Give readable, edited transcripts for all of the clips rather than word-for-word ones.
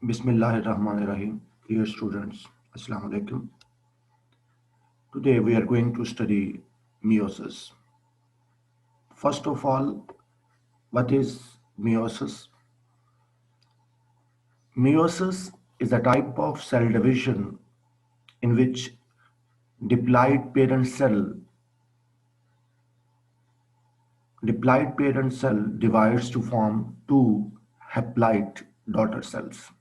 Bismillahirrahmanirrahim. Dear students, Assalamu alaikum. Today we are going to study meiosis. First of all, what is meiosis? Meiosis is a type of cell division in which diploid parent cell divides to form two haploid daughter cells.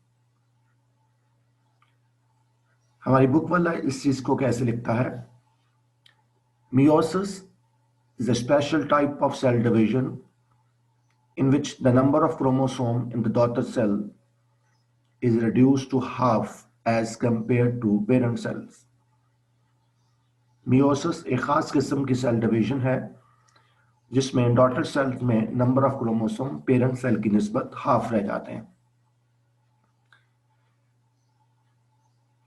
हमारी book वाला इस चीज को कैसे लिखता है? Meiosis is a special type of cell division in which the number of chromosome in the daughter cell is reduced to half as compared to parent cells. Meiosis एक खास किस्म की सेल डिवीजन है जिसमें डॉटर सेल्स में number of chromosome parent cell की निस्बत half रह जाते हैं.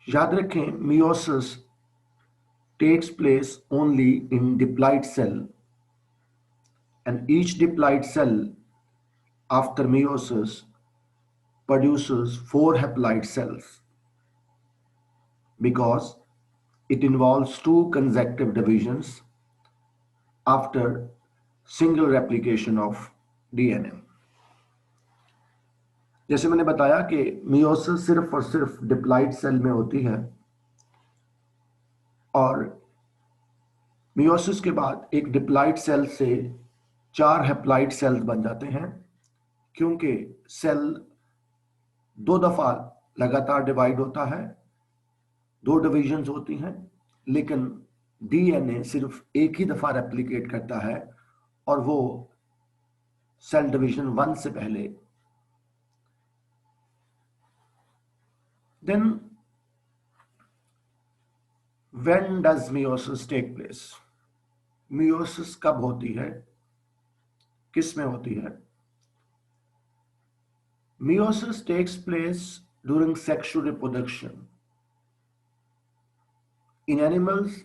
याद रखें, meiosis takes place only in diploid cell and each diploid cell after meiosis produces 4 haploid cells because it involves 2 consecutive divisions after single replication of DNA. जैसे मैंने बताया कि meiosis सिर्फ और सिर्फ diploid सेल में होती है और meiosis के बाद एक diploid सेल से 4 haploid सेल्स बन जाते हैं क्योंकि सेल 2 दफा लगातार डिवाइड होता है, 2 डिविजन्स होती हैं, लेकिन डीएनए सिर्फ एक ही दफा रेप्लिकेट करता है और वो सेल डिवीजन 1 से पहले. Then when does meiosis take place? meiosis कब होती है, किस में होती है? Meiosis takes place during sexual reproduction. In animals,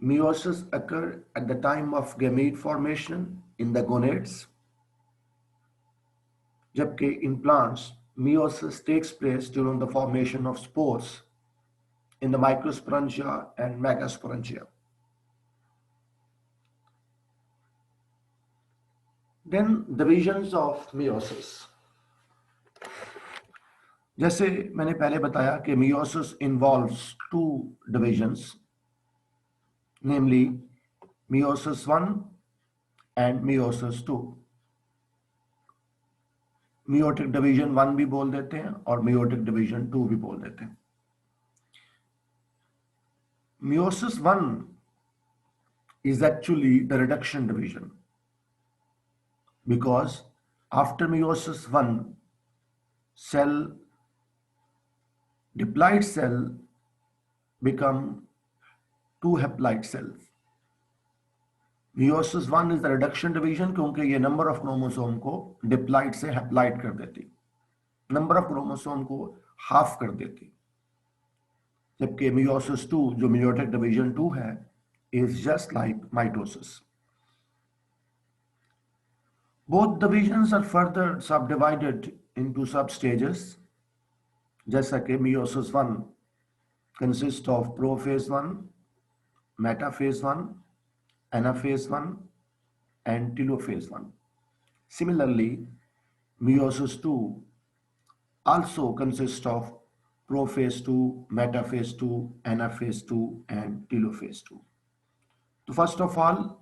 meiosis occurs at the time of gamete formation in the gonads, जबकि in plants, meiosis takes place during the formation of spores in the microsporangia and megasporangia. Then divisions of meiosis. जैसे मैंने पहले बताया कि meiosis involves 2 divisions, namely meiosis 1 and meiosis 2. meiotic division 1 भी बोल देते हैं और meiotic division 2 भी बोल देते हैं. meiosis 1 is actually the reduction division because after meiosis 1 diploid cell become 2 haploid cells. meiosis 1 is the reduction division क्योंकि ये नंबर ऑफ क्रोमोसोम को डिप्लॉइड से हैप्लॉइड कर देती, नंबर ऑफ क्रोमोसोम को हाफ कर देती, जबकि meiosis 2 जो meiotic division 2 है is just like mitosis. Both divisions are further subdivided into substages, जैसा कि meiosis 1 consists of prophase 1, metaphase 1, anaphase 1 and telophase 1. Similarly, meiosis 2 also consists of prophase 2, metaphase 2, anaphase 2 and telophase 2. तो first of all,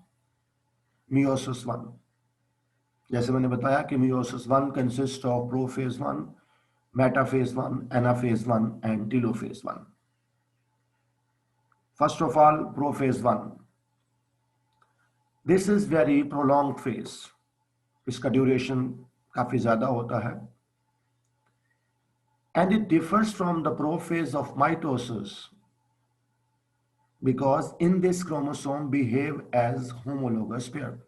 meiosis 1. जैसे मैंने बताया कि meiosis 1 consists of prophase 1, metaphase 1, anaphase 1 and telophase 1. First of all, prophase 1. This is very prolonged phase. इसका duration काफी ज्यादा होता है. And it differs from the prophase of mitosis because in this chromosome behave as homologous pair.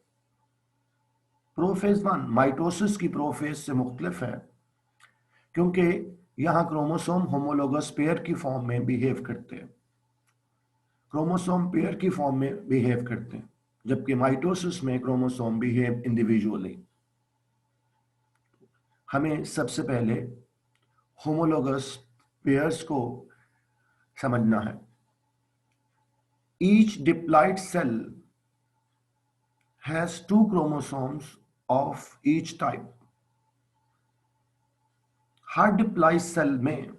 Prophase 1 mitosis की prophase से मुख्तलिफ है क्योंकि यहाँ क्रोमोसोम होमोलोगस पेयर की फॉर्म में बिहेव करते हैं, क्रोमोसोम पेयर की फॉर्म में बिहेव करते हैं, जबकि माइटोसिस में क्रोमोसोम बिहेव इंडिविजुअली. हमें सबसे पहले होमोलोगस पेयर्स को समझना है। Each diploid cell has two chromosomes of each type. हर डिप्लॉइड सेल में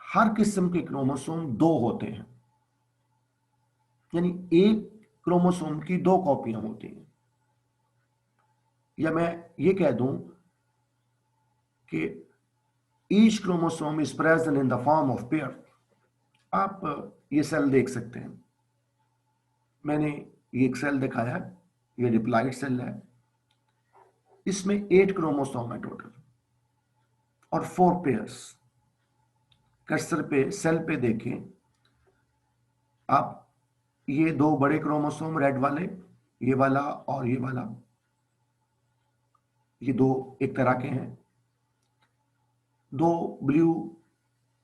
हर किस्म के क्रोमोसोम दो होते हैं, यानी एक क्रोमोसोम की दो कॉपियां होती हैं। या मैं ये कह दूं कि each chromosome is present in the form of pair. आप ये सेल देख सकते हैं, मैंने ये एक सेल दिखाया, ये डिप्लॉइड सेल है, इसमें 8 क्रोमोसोम है टोटल और 4 पेयर्स। कर्सर पे सेल पे देखें आप, ये दो बड़े क्रोमोसोम रेड वाले, ये वाला और ये वाला, ये दो एक तरह के हैं। दो ब्लू,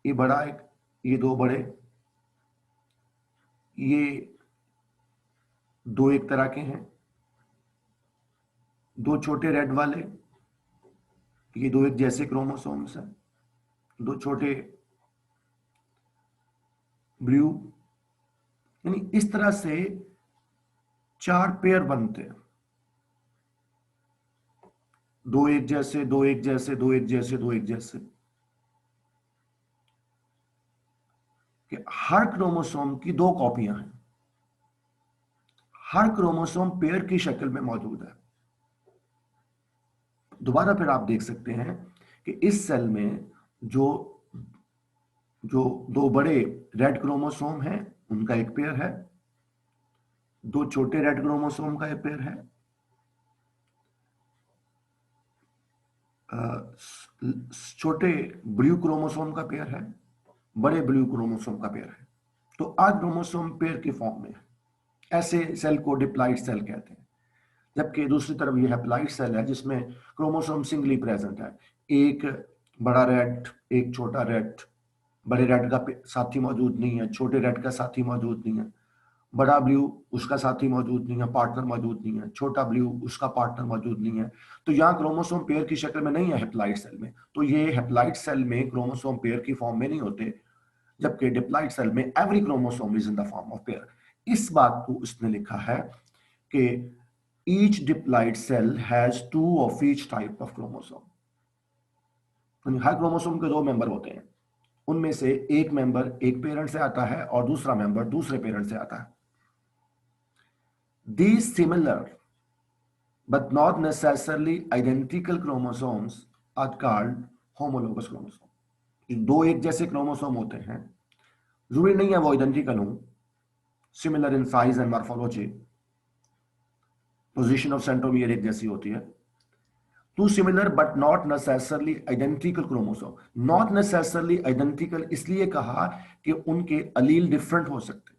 ये बड़ा एक, ये दो बड़े, ये दो एक तरह के हैं। दो छोटे रेड वाले, ये दो एक जैसे क्रोमोसोम्स हैं। दो छोटे ब्लू, यानी इस तरह से 4 पेयर बनते हैं। दो एक जैसे, दो एक जैसे, दो एक जैसे, दो एक जैसे, कि हर क्रोमोसोम की दो कॉपियां हैं। हर क्रोमोसोम पेयर की शक्ल में मौजूद है। दोबारा फिर आप देख सकते हैं कि इस सेल में जो जो दो बड़े रेड क्रोमोसोम हैं उनका एक पेयर है, दो छोटे रेड क्रोमोसोम का एक पेयर है, छोटे ब्लू क्रोमोसोम का पेयर है, बड़े ब्लू क्रोमोसोम का पेयर है। तो आज क्रोमोसोम पेयर की फॉर्म में ऐसे सेल को डिप्लॉइड सेल कहते हैं। जबकि दूसरी तरफ ये हैप्लॉइड सेल है जिसमें क्रोमोसोम सिंगली प्रेजेंट है, एक बड़ा रेड एक छोटा रेड, बड़े रेड का साथी मौजूद नहीं है, छोटे रेड का साथी मौजूद नहीं है, बड़ा ब्लू उसका साथी मौजूद नहीं है, पार्टनर मौजूद नहीं है, छोटा ब्लू उसका पार्टनर मौजूद नहीं है। तो यहाँ क्रोमोसोम पेयर की शक्ल में नहीं है हैप्लॉइड सेल में। तो ये हैप्लॉइड सेल में क्रोमोसोम पेयर की फॉर्म में नहीं होते, जबकि डिप्लॉइड सेल में every chromosome is in the form of pair. इस बात को उसने लिखा है कि each diploid cell has 2 of each type of chromosome. हर क्रोमोसोम के दो मेंबर होते हैं, उनमें से एक मेंबर एक पेरेंट से आता है और दूसरा मेंबर दूसरे पेरेंट से आता है। These similar but not necessarily identical chromosomes are called homologous chromosomes. दो एक जैसे क्रोमोसोम होते हैं, जरूरी नहीं है वो आइडेंटिकल हो, similar in size and morphology, position of centromere एक जैसी होती है। Two similar but not necessarily identical chromosome, not necessarily identical इसलिए कहा कि उनके अलील डिफरेंट हो सकते हैं।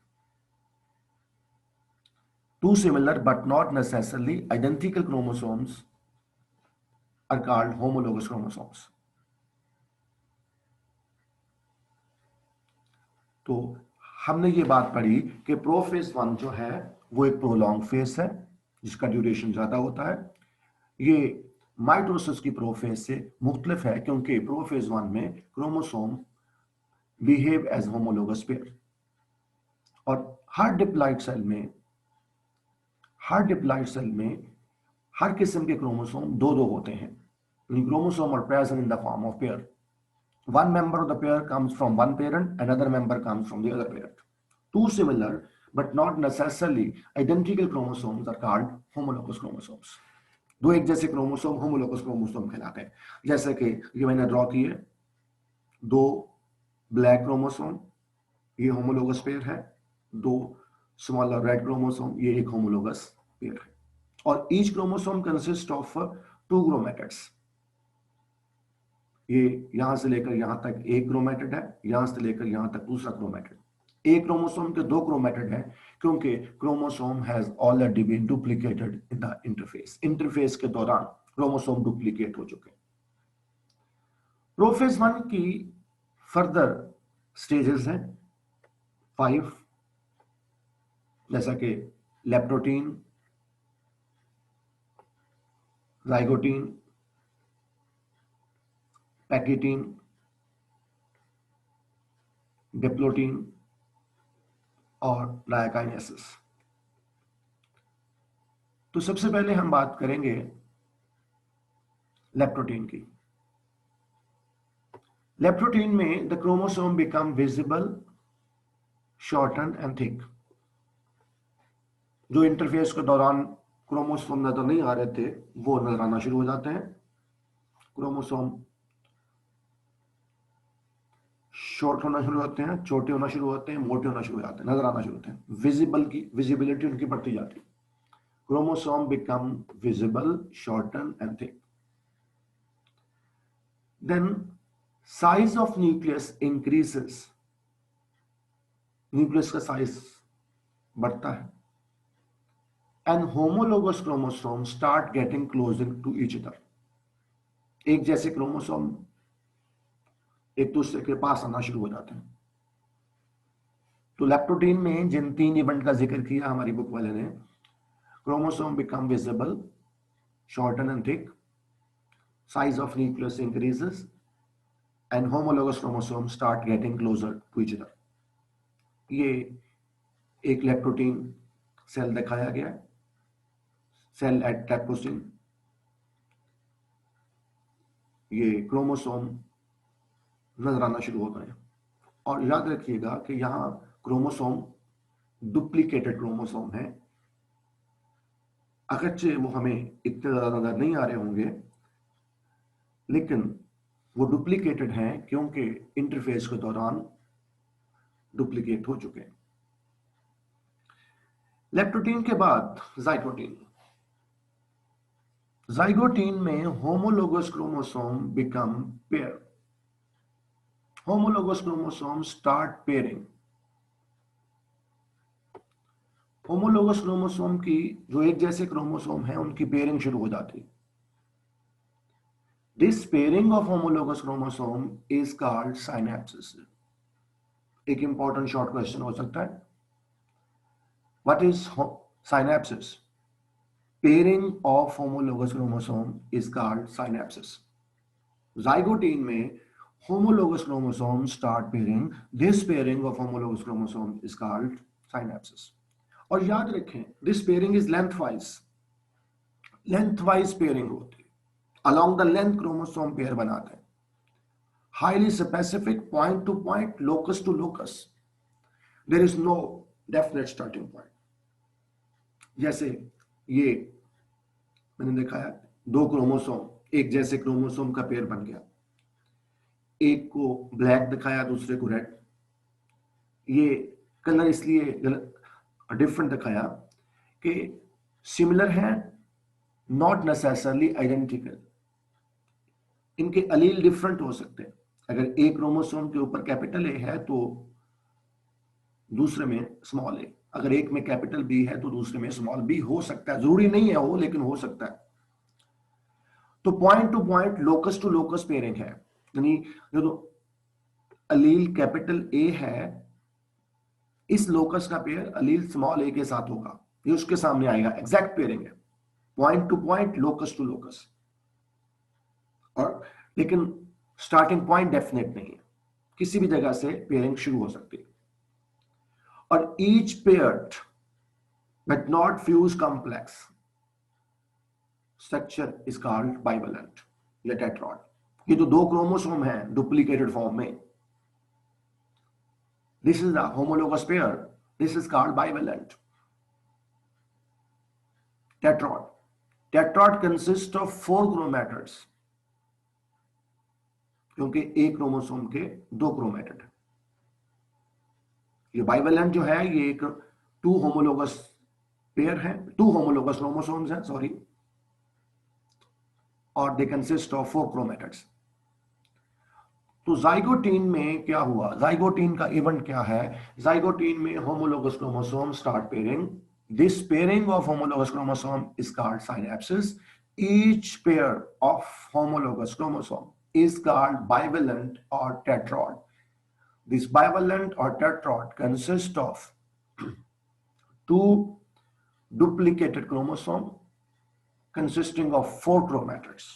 Two similar but not necessarily identical chromosomes are called homologous chromosomes. तो हमने ये बात पढ़ी कि प्रोफेज 1 जो है वो एक प्रोलॉन्ग फेज है जिसका ड्यूरेशन ज्यादा होता है। ये माइटोसिस की प्रोफेज से मुख्तलिफ है क्योंकि प्रोफेज 1 में chromosome behave as homologous pair, और हर डिप्लॉइड सेल में हर किस्म के क्रोमोसोम दो दो होते हैं। Chromosome are present in the form of pair. One member of the pair comes from one parent, another member comes from the other parent. Two similar but not necessarily identical chromosomes are called homologous chromosomes. दो एक जैसे chromosome homologous chromosome कहलाते हैं। जैसे कि ये मैंने draw किए, दो ब्लैक क्रोमोसोम, ये होमोलोगस पेयर है, दो स्मॉलर रेड क्रोमोसोम, ये एक होमोलोगस पेयर है। और each chromosome consist of 2 chromatids. ये यहां से लेकर यहां तक एक क्रोमैटिड है, यहां से लेकर यहां तक दूसरा क्रोमैटिड। एक क्रोमोसोम के दो क्रोमैटिड है क्योंकि chromosome has already been duplicated in the interphase. Interphase के दौरान क्रोमोसोम डुप्लीकेट हो चुके। प्रोफेज 1 की फर्दर स्टेजेस हैं 5, जैसा कि लेप्टोटीन, जाइगोटीन, पैकेटीन, डिप्लोटीन और लाइकाइनेसिस। तो सबसे पहले हम बात करेंगे लेप्टोटीन की। लेप्टोटीन में the chromosome become visible, shorten and thick. जो इंटरफेस के दौरान क्रोमोसोम नजर नहीं आ रहे थे वो नजर आना शुरू हो जाते हैं। क्रोमोसोम शॉर्ट होना शुरू होते हैं, छोटे होना शुरू होते हैं, मोटे होना शुरू हो जाते हैं, नजर आना शुरू होते हैं। विजिबिलिटी उनकी बढ़ती जाती है। Chromosome become visible, shorten and thick. Then size of nucleus increases. Nucleus का साइज बढ़ता है। And homologous chromosome start getting closer to each other. एक जैसे क्रोमोसोम एक दूसरे के पास आना शुरू हो जाते हैं। तो लेप्टोटीन में जिन 3 इवेंट का जिक्र किया हमारी बुक वाले ने, chromosome become visible, shorten and thick, size of nucleus increases and homologous chromosome start getting closer to each other. ये एक लेप्टोटीन सेल दिखाया गया, सेल एट कैप्टोसिन। ये क्रोमोसोम नजर आना शुरू होता है। और याद रखिएगा कि यहां क्रोमोसोम डुप्लीकेटेड क्रोमोसोम है। अगरचे वो हमें इतने ज्यादा नजर नहीं आ रहे होंगे, लेकिन वो डुप्लीकेटेड हैं क्योंकि इंटरफेस के दौरान डुप्लीकेट हो चुके हैं। लेप्टोटीन के बाद जाइगोटीन। जाइगोटीन में homologous chromosome become pair. Homologous chromosome start pairing. Homologous chromosome की जो एक जैसे क्रोमोसोम है उनकी पेयरिंग शुरू हो जाती है। This pairing of homologous chromosome is called synapsis. एक इंपॉर्टेंट शॉर्ट क्वेश्चन हो सकता है, what is synapsis? Pairing of homologous chromosome is called synapsis. Zygotene में homologous chromosomes start pairing. This pairing of homologous chromosome is called synapses. और याद रखें, this pairing is lengthwise pairing होती है। along the length chromosome pair बनाते हैं। highly specific, point to point, locus to locus. there is no definite starting point. जैसे ये मैंने दिखाया, 2 क्रोमोसोम एक जैसे क्रोमोसोम का पेयर बन गया। एक को ब्लैक दिखाया, दूसरे को रेड। ये कलर इसलिए डिफरेंट दिखाया कि सिमिलर है, नॉट नेसेसरली आइडेंटिकल। इनके अलील डिफरेंट हो सकते हैं। अगर एक क्रोमोसोम के ऊपर कैपिटल ए है तो दूसरे में स्मॉल ए, अगर एक में कैपिटल बी है तो दूसरे में स्मॉल बी हो सकता है। जरूरी नहीं है हो, लेकिन हो सकता है। तो point to point, locus to locus pairing है। यानी जो अलील कैपिटल ए है, इस लोकस का पेयर अलील स्मॉल ए के साथ होगा, ये उसके सामने आएगा। एग्जैक्ट पेयरिंग है, point to point, locus to locus. और लेकिन स्टार्टिंग पॉइंट डेफिनेट नहीं है, किसी भी जगह से पेयरिंग शुरू हो सकती है। और each paired but not fuse complex structure is called bivalent या टेट्रॉड। ये जो 2 क्रोमोसोम है डुप्लीकेटेड फॉर्म में, this is the homologous pair, this is called bivalent. Tetrad consists of 4 chromatids, क्योंकि एक क्रोमोसोम के 2 क्रोमेटिड। ये बाइवेलेंट जो है ये एक 2 होमोलोगस पेयर है, 2 होमोलोगस क्रोमोसोम्स हैं, सॉरी, और दे कंसिस्ट ऑफ 4 क्रोमेटिड्स। तो जाइगोटीन में क्या हुआ? जाइगोटीन का इवेंट क्या है? जाइगोटीन में homologous chromosome start pairing. This pairing of homologous chromosome is called synapsis. Each pair of homologous chromosome is called bivalent or tetrad. This bivalent or tetrad consists of 2 duplicated chromosome consisting of 4 chromatids.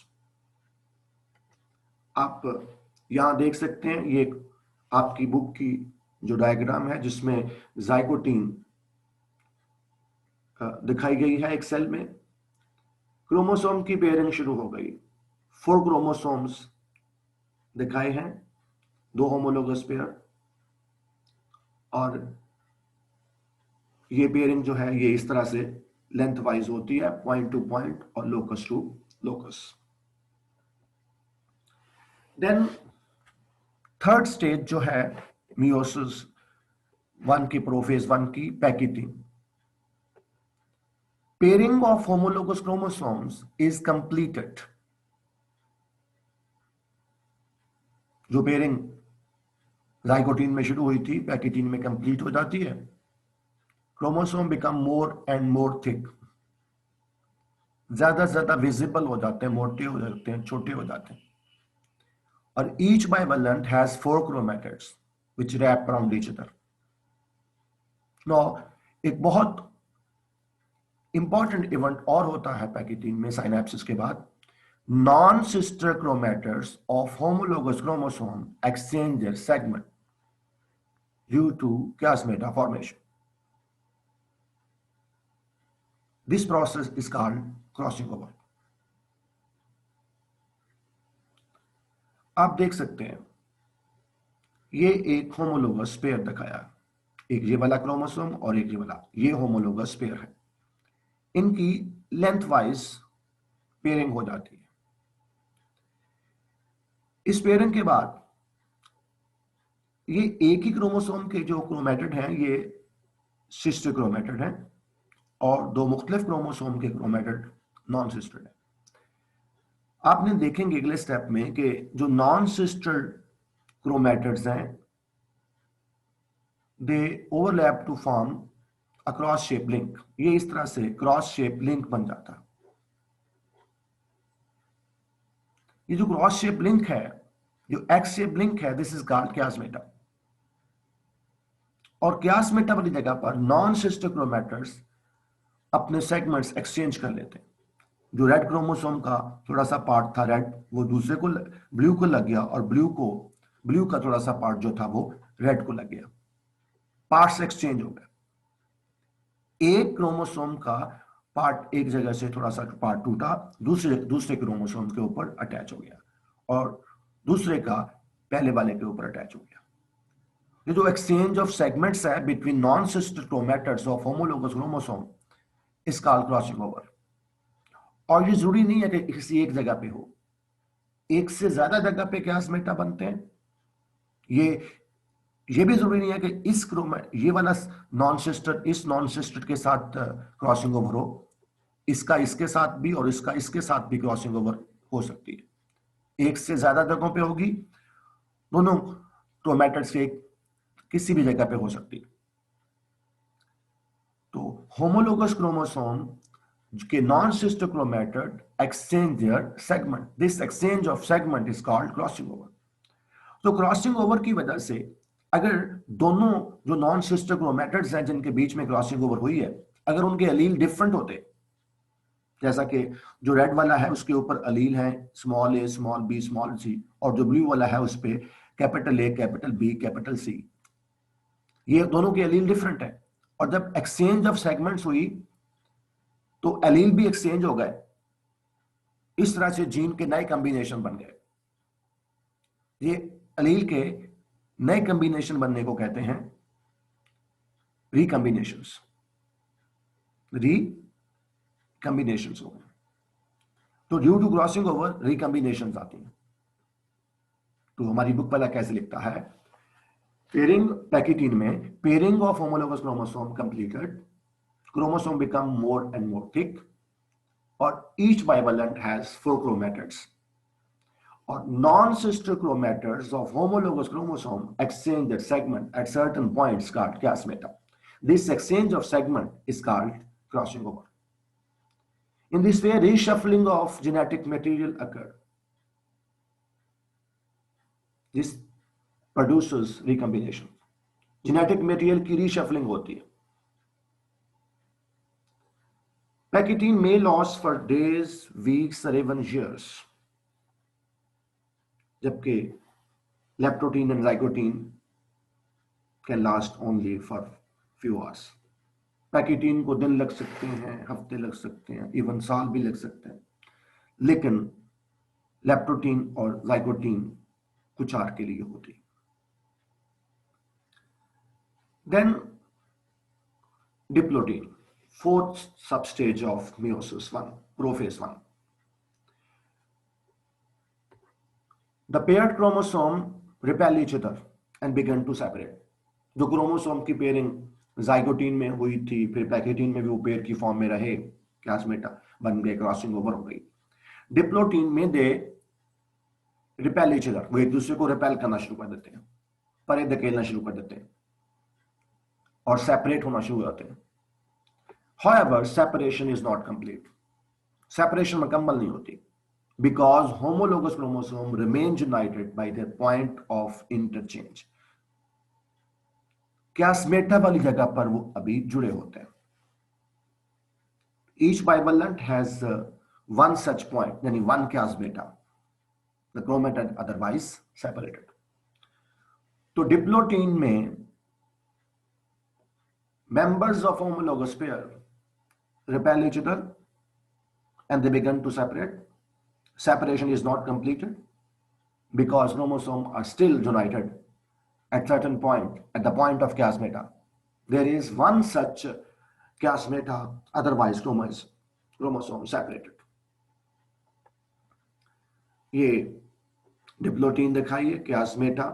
आप यहां देख सकते हैं, ये आपकी book की जो diagram है जिसमें जाइगोटीन दिखाई गई है एक सेल में, क्रोमोसोम की पेयरिंग शुरू हो गई। 4 क्रोमोसोम्स दिखाए हैं, 2 होमोलोगस पेयर, और ये पेयरिंग जो है ये इस तरह से लेंथ वाइज होती है, पॉइंट टू पॉइंट और locus to locus. Then third stage जो है मियोसिस 1 की, प्रोफेज 1 की, pachytene. Pairing of homologous chromosomes is completed. जो पेयरिंग जाइगोटीन में शुरू हुई थी पैकिटिन में कंप्लीट हो जाती है। Chromosome become more and more thick, ज्यादा से ज्यादा विजिबल हो जाते हैं, मोटे हो जाते हैं, छोटे हो जाते हैं। और each bivalent has 4 chromatids which wrap around each other. Now एक बहुत इंपॉर्टेंट इवेंट और होता है पैकिटिन में साइनेप्सिस के बाद। Non sister chromatids of homologous chromosome exchange their segment due to chiasmata formation. This process is called crossing over. आप देख सकते हैं ये एक होमोलोगस पेयर दिखाया, एक ये वाला क्रोमोसोम और एक ये वाला, ये होमोलोगस पेयर है। इनकी लेंथ वाइज पेयरिंग हो जाती है। इस पेयरिंग के बाद ये एक ही क्रोमोसोम के जो क्रोमैटिड हैं ये सिस्टर क्रोमैटिड हैं, और 2 मुख्तलिफ क्रोमोसोम के क्रोमैटिड नॉन सिस्टर हैं। आपने देखेंगे अगले स्टेप में कि जो नॉन सिस्टर क्रोमैटिड्स हैं they overlap to form a cross shape link. ये इस तरह से क्रॉस शेप लिंक बन जाता है। ये जो क्रॉस शेप लिंक है, जो एक्स शेप लिंक है, दिस इज कॉल्ड chiasmata। और chiasmata वाली जगह पर नॉन सिस्टर क्रोमैटिड्स अपने सेगमेंट्स एक्सचेंज कर लेते हैं। जो रेड क्रोमोसोम का थोड़ा सा पार्ट था रेड, वो दूसरे को ब्लू को लग गया, और ब्लू का थोड़ा सा पार्ट जो था वो रेड को लग गया। पार्ट्स एक्सचेंज हो गए। एक क्रोमोसोम का पार्ट एक जगह से थोड़ा सा पार्ट टूटा, दूसरे क्रोमोसोम के ऊपर अटैच हो गया, और दूसरे का पहले वाले के ऊपर अटैच हो गया। ये जो एक्सचेंज ऑफ सेगमेंट्स है between non sister chromatids of homologous chromosome is called crossing over. और ये जरूरी नहीं है कि किसी एक जगह पे हो, एक से ज्यादा जगह पे chiasmata बनते हैं। ये भी जरूरी नहीं है कि ये वाला नॉन सिस्टर इस नॉन सिस्टर के साथ क्रॉसिंग ओवर हो, इसका इसके साथ भी और इसका इसके साथ भी क्रॉसिंग ओवर हो सकती है। एक से ज्यादा जगहों पे होगी, दोनों क्रोमैटिड्स के किसी भी जगह पे हो सकती है। तो होमोलोगस क्रोमोसोम के non sister chromatid exchange their segment. This exchange of segment is called crossing over. तो क्रॉसिंग ओवर की वजह से अगर दोनों जो नॉन सिस्टर क्रोमैटिड्स हैं जिनके बीच में क्रॉसिंग ओवर हुई है, अगर उनके अलील डिफरेंट होते, जैसा कि जो रेड वाला है उसके ऊपर अलील है small A small B small C, और जो ब्लू वाला है उस पे capital A capital B capital C, ये दोनों के अलील डिफरेंट है। और जब एक्सचेंज ऑफ सेगमेंट्स हुई तो अलील भी एक्सचेंज हो गए। इस तरह से जीन के नए कॉम्बिनेशन बन गए। ये अलील के नए कॉम्बिनेशन बनने को कहते हैं रिकॉम्बिनेशंस। रिकॉम्बिनेशंस हो गए, तो ड्यू टू क्रॉसिंग ओवर रिकॉम्बिनेशंस आती हैं। तो हमारी बुक वाला कैसे लिखता है, पेयरिंग पैकिटिन में pairing of homologous chromosome completed, chromosome become more and more thick, और ईच बाइवेलेंट हैज 4 क्रोमैटिड्स, और non-sister chromatids of homologous chromosome exchange their segment at certain points called chiasmata. This exchange of segment is called crossing over. In this way, reshuffling of genetic material occurs. This produces recombination. Genetic material की reshuffling होती है. Pachytene may last for days, weeks, or even years. जबकि leptotene and zygotene can last only for few hours. Pachytene को दिन लग सकते हैं, हफ्ते लग सकते हैं, इवन साल भी लग सकते हैं, लेकिन लेप्टोटीन और जाइगोटीन कुछ आर के लिए होती। Then diplotene, fourth substage of meiosis 1, prophase 1. The paired chromosome repel each other and begin to separate. जो क्रोमोसोम की पेयरिंग जाइगोटीन में हुई थी, फिर पैकेटीन में भी वो पेयर की फॉर्म में रहे, क्लासमेटा बन गए, क्रॉसिंग ओवर हो गई। डिप्लोटीन में दे रिपेल ईच अदर, वो एक दूसरे को रिपेल करना शुरू कर देते हैं, परे धकेलना शुरू कर देते हैं और सेपरेट होना शुरू हो जाते हैं। However, separation is not complete. Separation मुकम्मल नहीं होती, because homologous chromosome remain united by their point of interchange. क्लासमेटा वाली जगह पर वो अभी जुड़े होते हैं। Each bivalent has one such point, यानी one क्लासमेटा, the chromatin otherwise separated. तो डिप्लोटीन में members of homologous pair repel each other and they begin to separate. Separation is not completed because chromosomes are still united at certain point, at the point of chiasmata. There is one such chiasmata, otherwise chromosome separated. ये diplotene दिखाइए, chiasmata,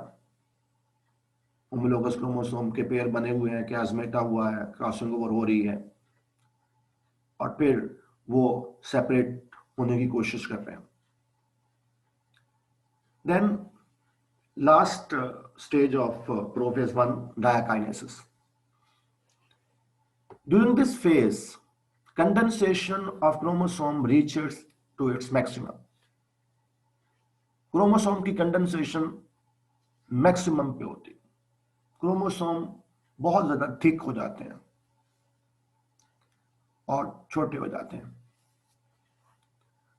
homologous chromosome के pair बने हुए हैं, chiasmata हुआ है, crossing over हो रही है और फिर वो सेपरेट होने की कोशिश कर रहे हैं। Then last stage of prophase 1, diakinesis. During this phase, condensation of chromosome reaches to its maximum. Chromosome की कंडेंसेशन मैक्सिमम पे होती, क्रोमोसोम बहुत ज्यादा थिक हो जाते हैं और छोटे हो जाते हैं।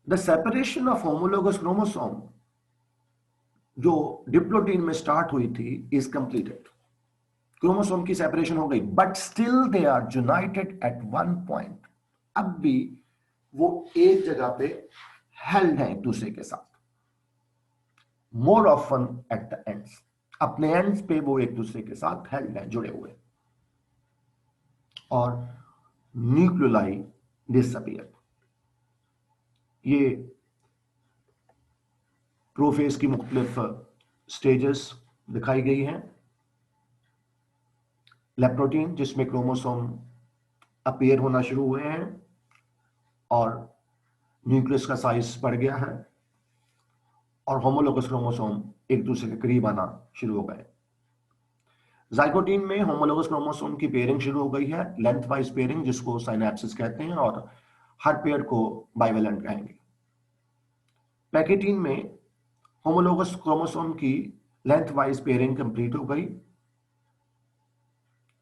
The separation of homologous chromosome जो डिप्लोटीन में स्टार्ट हुई थी इज कंप्लीटेड। क्रोमोसोम की सेपरेशन हो गई, but still they are united at one point. अब भी वो एक जगह पे हेल्ड है एक दूसरे के साथ, more often at the ends, अपने एंड्स पे वो एक दूसरे के साथ हेल्ड है, जुड़े हुए, और न्यूक्लियोलाई डिसअपीयर। ये प्रोफेज की मुख्तलिफ स्टेजेस दिखाई गई हैं। लेप्टोटीन जिसमें क्रोमोसोम अपीयर होना शुरू हुए हैं और न्यूक्लियस का साइज बढ़ गया है और होमोलोगस क्रोमोसोम एक दूसरे के करीब आना शुरू हो गए। जाइगोटीन में होमोलोगस क्रोमोसोम की पेयरिंग शुरू हो गई है, लेंथ वाइज पेयरिंग जिसको साइनेप्सिस कहते हैं, और हर पेयर को बाइवेलेंट कहेंगे। पैकेटीन में होमोलोगस क्रोमोसोम की लेंथ वाइज पेयरिंग कंप्लीट हो गई,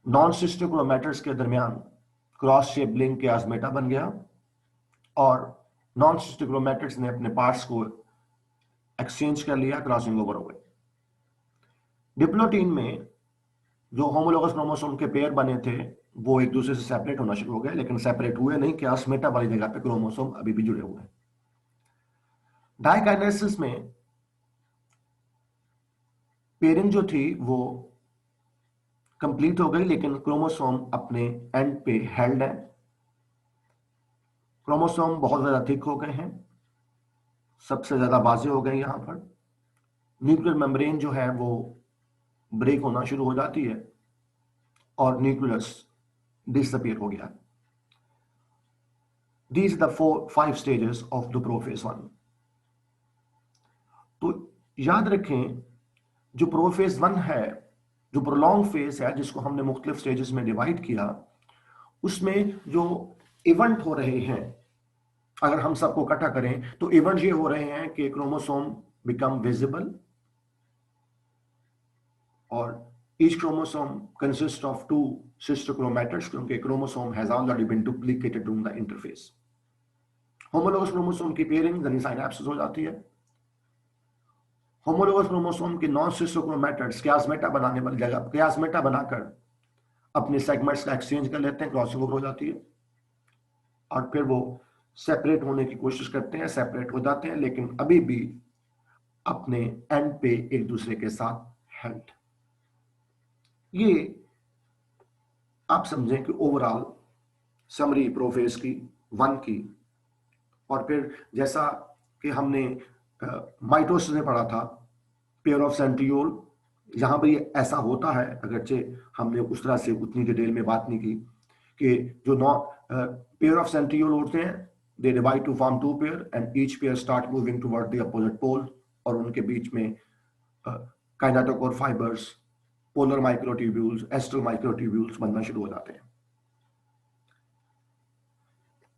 नॉन सिस्टर क्रोमैटिड्स के दरमियान क्रॉस शेप लिंक chiasmata बन गया और नॉन सिस्टर क्रोमैटिड्स ने अपने पार्ट्स को एक्सचेंज कर लिया, क्रॉसिंग ओवर हो गई। डिप्लोटीन में जो होमोलोगस क्रोमोसोम के पेयर बने थे वो एक दूसरे से सेपरेट होना शुरू हो गए, लेकिन सेपरेट हुए नहीं, chiasmata वाली जगह पे क्रोमोसोम अभी भी जुड़े हुए हैं। डायकाइनेसिस में पेयरिंग जो थी वो कंप्लीट हो गई, लेकिन क्रोमोसोम अपने एंड पे हेल्ड है। क्रोमोसोम बहुत ज्यादा थिक हो गए हैं, सबसे ज्यादा वाज़ेह हो गए यहां पर। न्यूक्लियर मेम्ब्रेन जो है वो ब्रेक होना शुरू हो जाती है और न्यूक्लियस डिसअपीयर हो गया। These are the 5 stages of the prophase 1. तो याद रखें, जो प्रोफेज 1 है, जो प्रोलॉन्ग फेज है जिसको हमने मुख्तलिफ स्टेजेस में डिवाइड किया, उसमें जो इवेंट हो रहे हैं, अगर हम सबको इकट्ठा करें तो इवेंट ये हो रहे हैं कि क्रोमोसोम बिकम विजिबल और each chromosome consist of 2 sister chromatids, क्योंकि chromosome has already been duplicated in the interphase. Homologous chromosome की पेयरिंग यानी साइनेप्सिस हो जाती है। होमोलोगस क्रोमोसोम के नॉन सिस्टर क्रोमैटिड्स क्लास्मेटा बनाने वाली जगह क्लास्मेटा बनाकर अपने सेगमेंट्स का एक्सचेंज कर लेते हैं, क्रॉसिंग ओवर हो जाती है और फिर वो सेपरेट होने की कोशिश करते हैं, सेपरेट हो जाते हैं, लेकिन अभी भी अपने एंड पे एक दूसरे के साथ हेल्ड। ये आप समझें कि ओवरऑल समरी प्रोफेज की 1 की। और फिर जैसा कि हमने माइटोसिस में पढ़ा था, पेयर ऑफ सेंट्रियोल, यहां पर ये ऐसा होता है, अगरचे हमने उस तरह से उतनी डिटेल में बात नहीं की, कि जो पेयर ऑफ सेंट्रियोल होते हैं, they divide to form 2 pair and each pair start moving toward the opposite pole, और उनके बीच में kinetochore fibres, polar microtubules, astral microtubules बनना शुरू हो जाते हैं।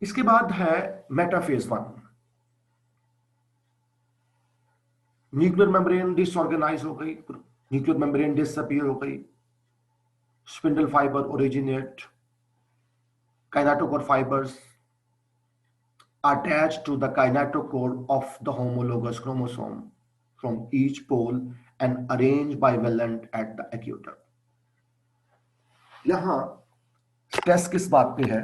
इसके बाद है मेटाफेज 1। न्यूक्लियर मेम्ब्रेन डिसऑर्गेनाइज हो गई, न्यूक्लियर मेम्ब्रेन डिसअपीयर हो गई, spindle fibre originate, kinetochore fibres attached to the kinetochore of the homologous chromosome from each pole and arranged bivalent at the equator। यहां स्ट्रेस किस बात पे है?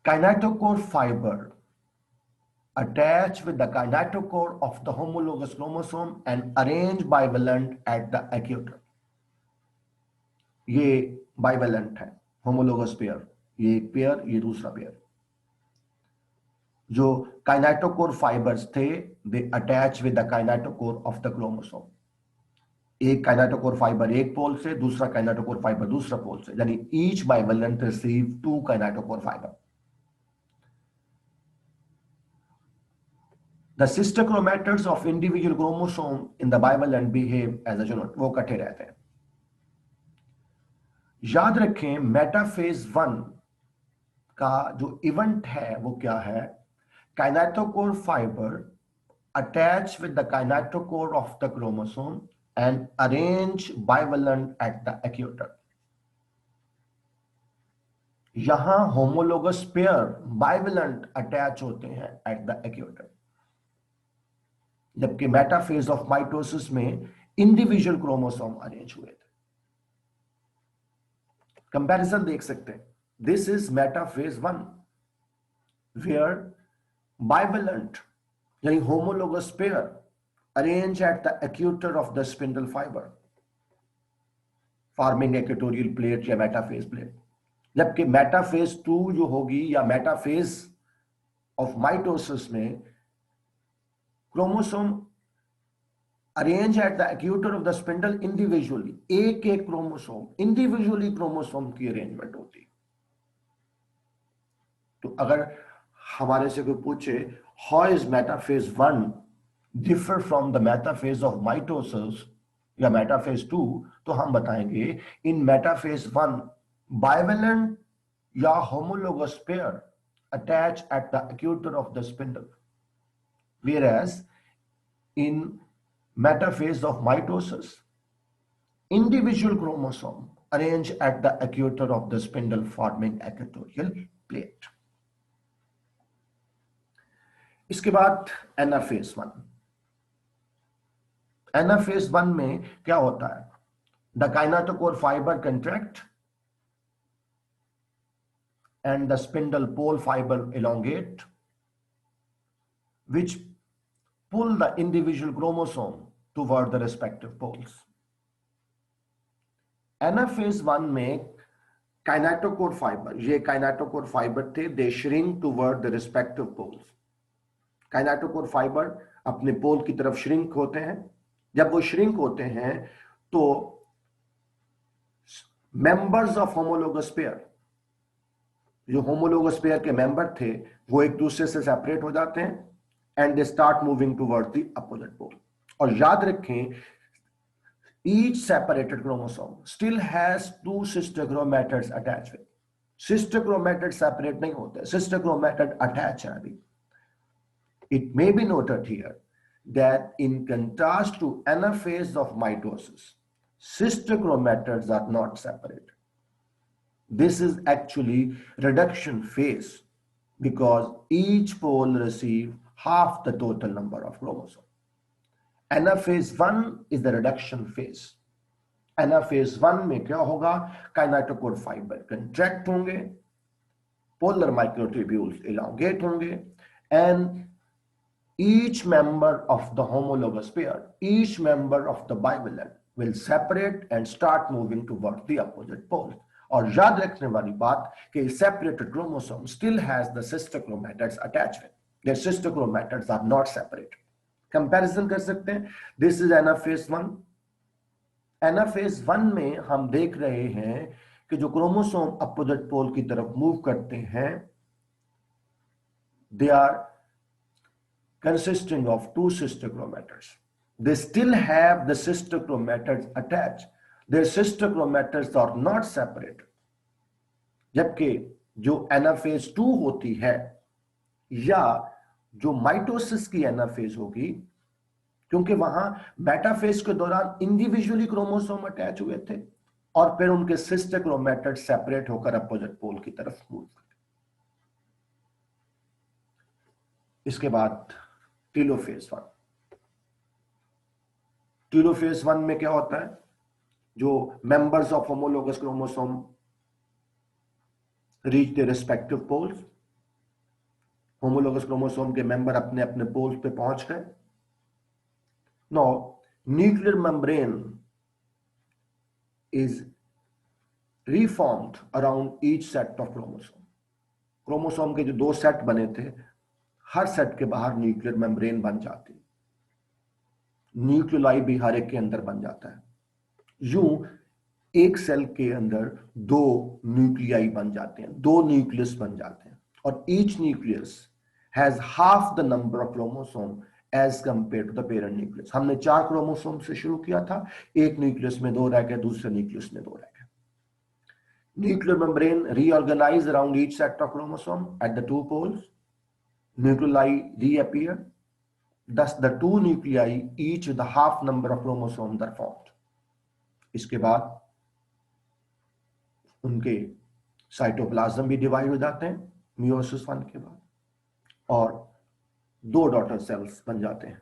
Kinetochore fiber attached with the kinetochore of the homologous chromosome and arranged bivalent at the equator। ये bivalent है, homologous pair, ये एक pair, ये दूसरा पेयर। जो काइनेटोकोर फाइबर्स थे, दे attach with the kinetochore of the chromosome. एक काइनेटोकोर फाइबर एक पोल से, दूसरा काइनेटोकोर फाइबर दूसरा पोल से, यानी each bivalent receive 2 kinetochore fibre. The sister chromatids of individual chromosome in the bivalent behave as a unit, वो इकट्ठे रहते हैं। याद रखें, मेटाफेज 1 का जो इवेंट है वो क्या है? Kinetochore fibre attach with the kinetochore of the chromosome and arrange bivalent at the equator। यहां homologous pair bivalent attach होते हैं at the equator, जबकि मेटाफेज ऑफ माइटोसिस में इंडिविजुअल क्रोमोसोम अरेंज हुए थे। कंपैरिजन देख सकते हैं। This is metaphase 1 where bivalent यानी homologous pair arrange at the equator of the spindle fiber forming equatorial plate या मेटाफेज प्लेट, जबकि मेटाफेज 2 जो होगी या मेटाफेज ऑफ माइटोसिस में chromosome arrange at the equator of the spindle individually, एक एक chromosome individually chromosome की arrangement होती। तो अगर हमारे से कोई पूछे how is metaphase 1 differ from the metaphase of mitosis या मेटाफेज 2, तो हम बताएंगे इन मेटाफेज 1 बाइवेलेंट या homologous pair attach at the equator of the spindle, whereas in metaphase of mitosis individual chromosome arrange at the equator of the spindle forming equatorial plate। इसके बाद anaphase 1। Anaphase 1 में क्या होता है? The kinetochore fibre contract and the spindle pole fiber elongate, which pull the individual chromosome toward the respective poles। Anaphase 1 में kinetochore fibre, ये kinetochore fibre थे, they shrink toward the respective poles. Kinetochore fibre अपने pole की तरफ shrink होते हैं। जब वो श्रिंक होते हैं तो मेंबर्स ऑफ होमोलोगस पेयर, जो होमोलोगस पेयर के मेंबर थे, वो एक दूसरे से सेपरेट हो जाते हैं and they start moving toward the opposite pole. और याद रखें, each separated chromosome still has 2 sister chromatids attached with। sister chromatids separate नहीं होते, sister chromatid attach है अभी। It may be noted here that in contrast to anaphase of mitosis, sister chromatids are not separate। This is actually reduction phase because each pole receive half the total number of chromosomes. Anaphase 1 is the reduction phase. Anaphase 1 में क्या होगा? Kinetochore fibre contract होंगे, polar microtubules elongate होंगे, and each member of the homologous pair, each member of the bivalent will separate and start moving towards the opposite pole. और याद रखने वाली बात कि separated chromosome still has the sister chromatids attached with. Their sister chromatids are not separated. Comparison कर सकते हैं. This is anaphase 1. anaphase 1 में हम देख रहे हैं कि जो क्रोमोसोम अपोजिट पोल की तरफ मूव करते हैं, they are consisting of two sister chromatids. They still have the sister chromatids attached. Their sister chromatids are not separated. जबकि जो एनाफेज 2 होती है या जो माइटोसिस की एनाफेज होगी, क्योंकि वहां मेटाफेज के दौरान इंडिविजुअली क्रोमोसोम अटैच हुए थे और फिर उनके सिस्टर क्रोमैटिड सेपरेट होकर अपोजिट पोल की तरफ मूव कर। इसके बाद टीलोफेज 1। टीलोफेज 1 में क्या होता है? जो members of homologous chromosome reach the respective poles, homologous chromosome के मेंबर अपने अपने पोल्स पे पहुंच गए। Now nuclear membrane is reformed around each set of chromosome. Chromosome के जो दो सेट बने थे, हर सेट के बाहर न्यूक्लियर मेम्ब्रेन बन जाती, न्यूक्लियोलाई भी हर एक के अंदर बन जाता है। यूं एक सेल के अंदर दो न्यूक्लियाई बन जाते हैं, दो न्यूक्लियस बन जाते हैं, और each nucleus has half the number of chromosome as compare to the parent nucleus. हमने 4 क्रोमोसोम से शुरू किया था, एक न्यूक्लियस में 2 रह गए, दूसरे न्यूक्लियस में 2 रह गए। Nuclear membrane reorganise around each set of chromosome at the 2 poles. Nuclei reappear. Thus the 2 nuclei each with the half number of chromosomes are formed. इसके बाद उनके साइटोप्लाज्म भी डिवाइड हो जाते हैं मियोसिस 1 के बाद, और 2 डॉटर सेल्स बन जाते हैं,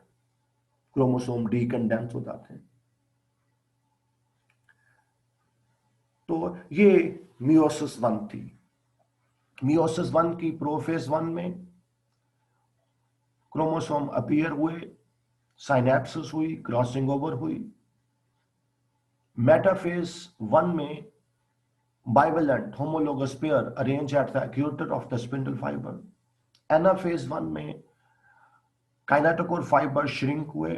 क्रोमोसोम डीकंडेंस हो जाते हैं। तो ये मियोसिस 1 थी। मियोसिस 1 की प्रोफेज 1 में क्रोमोसोम अपीयर हुए, साइनेप्सिस हुई, क्रॉसिंग ओवर हुई। मेटाफेज 1 में bivalent homologous pair arranged at the equator of the spindle fiber. Anaphase 1 में kinetochore fiber shrink हुए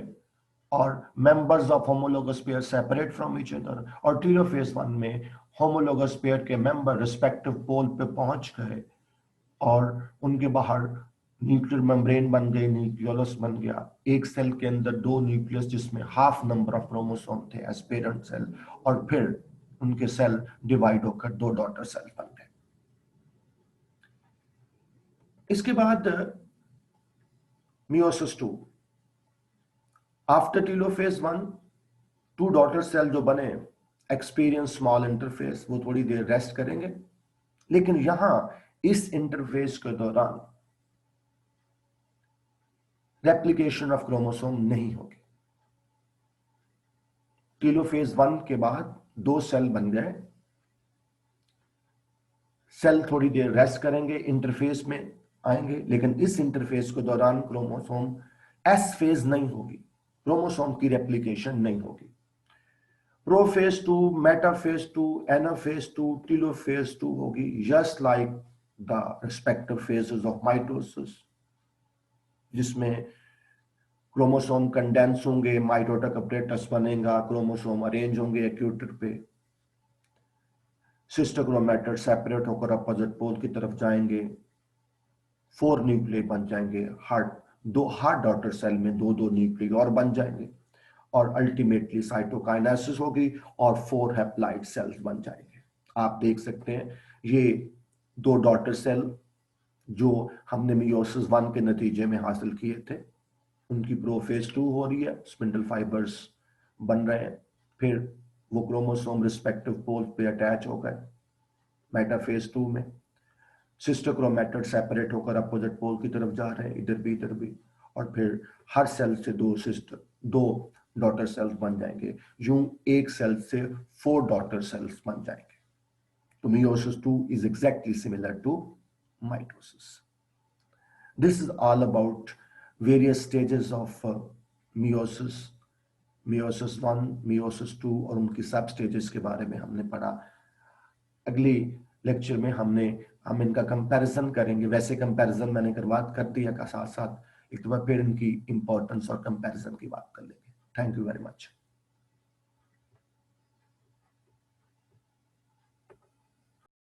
और members of homologous pair separate from each other, और telophase 1 में homologous pair के member respective pole पे पहुंच गए और उनके बाहर न्यूक्लियर मेम्ब्रेन बन गई, न्यूक्लियोलस बन गया। एक सेल के अंदर 2 न्यूक्लियस जिसमें हाफ नंबर ऑफ क्रोमोसोम थे एज पेरेंट सेल, और फिर उनके सेल डिवाइड होकर 2 डॉटर सेल बन गए। इसके बाद meiosis 2। After telophase 1 2 daughter cell जो बने एक्सपीरियंस स्मॉल इंटरफेस, वो थोड़ी देर रेस्ट करेंगे, लेकिन यहां इस इंटरफेस के दौरान रेप्लिकेशन ऑफ क्रोमोसोम नहीं होगी। टीलोफेज 1 के बाद 2 सेल बन गए, सेल थोड़ी देर रेस्ट करेंगे, इंटरफेस में आएंगे, लेकिन इस इंटरफेस के दौरान क्रोमोसोम एस फेज नहीं होगी, क्रोमोसोम की रेप्लिकेशन नहीं होगी। प्रोफेज 2, मेटाफेज 2, एनाफेज 2, टीलोफेज 2 होगी, just like the respective phases of mitosis, जिसमें क्रोमोसोम कंडेंस होंगे, माइटोटिक अपरेटस बनेगा, क्रोमोसोम अरेंज होंगे एक्यूटर पे, सिस्टर क्रोमैटिड सेपरेट होकर अपोजिट पोल की तरफ जाएंगे, 4 न्यूक्लियाई बन जाएंगे, हार्ट डॉटर सेल में 2 न्यूक्लियाई और बन जाएंगे, और अल्टीमेटली साइटोकाइनेसिस होगी और 4 हैप्लॉइड सेल्स बन जाएंगे। आप देख सकते हैं ये 2 डॉटर सेल जो हमने मियोसिस 1 के नतीजे में हासिल किए थे, उनकी प्रोफेज 2 हो रही है, स्पिंडल फाइबर्स बन रहे हैं, फिर वो क्रोमोसोम रिस्पेक्टिव पोल पे अटैच हो गए। मेटाफेज 2 में सिस्टर क्रोमैटिड सेपरेट होकर अपोजिट पोल की तरफ जा रहे हैं, इधर भी, और फिर हर सेल से दो डॉटर सेल्स बन जाएंगे, यूं एक सेल से 4 डॉटर सेल्स बन जाएंगे। तो meiosis 2 is exactly similar to mitosis. This is all about various stages of meiosis, meiosis 1, meiosis 2 और उनकी सब स्टेजेस के बारे में हमने पढ़ा। अगली लेक्चर में हम इनका कंपैरिजन करेंगे। वैसे कंपैरिजन मैंने कर दिया का साथ साथ एक तो फिर इनकी इंपॉर्टेंस और कंपैरिजन की बात कर लेंगे। Thank you very much.